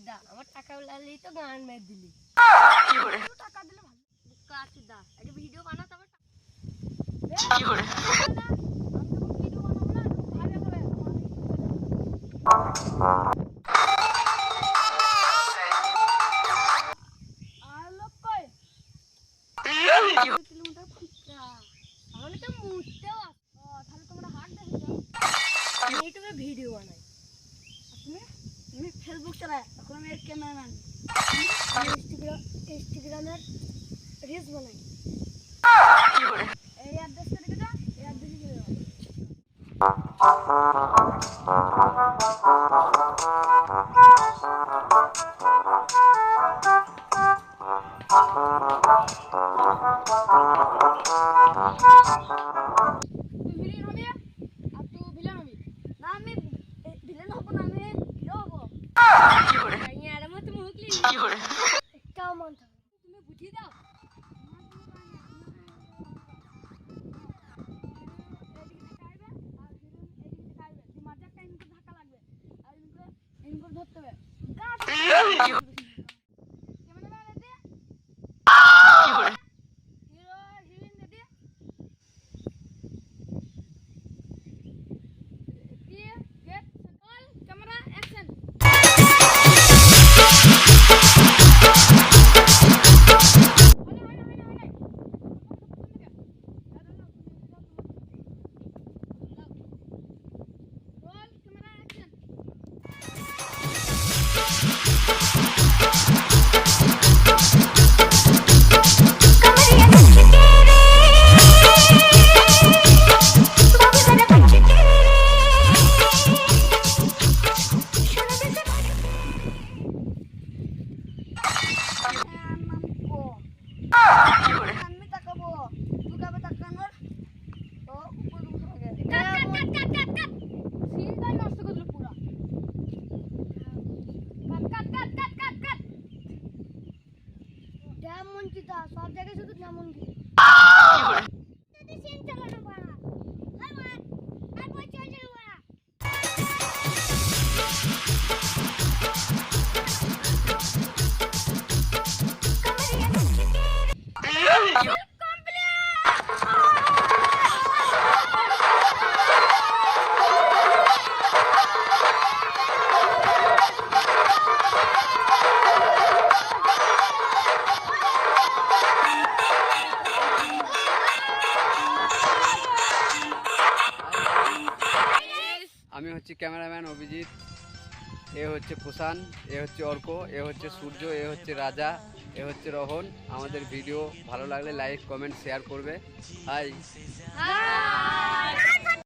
দা আমার টাকা লাগলেই তো গান মেরে দিলি টাকা দিলে ভালো কাছে দা একটা ভিডিও বানা তবে কি করে ভিডিও বানাই তুমি ফেসবুক চালাই এখন আমি ক্যামেরাম্যান ইনস্টাগ্রামের রিলস বানাই এই অ্যাড্রেস করে দিটা এই অ্যাড্রেসে দিয়ে দাও তুমি বুঝিয়ে দাও ধরতে হবে সব জায়গায় শুধু যেমন আমি হচ্ছে ক্যামেরাম্যান অভিজিৎ, এ হচ্ছে কুষাণ, এ হচ্ছে অর্ক, এ হচ্ছে সূর্য, এ হচ্ছে রাজা, এ হচ্ছে রোহন। আমাদের ভিডিও ভালো লাগলে লাইক কমেন্ট শেয়ার করবে। হাই।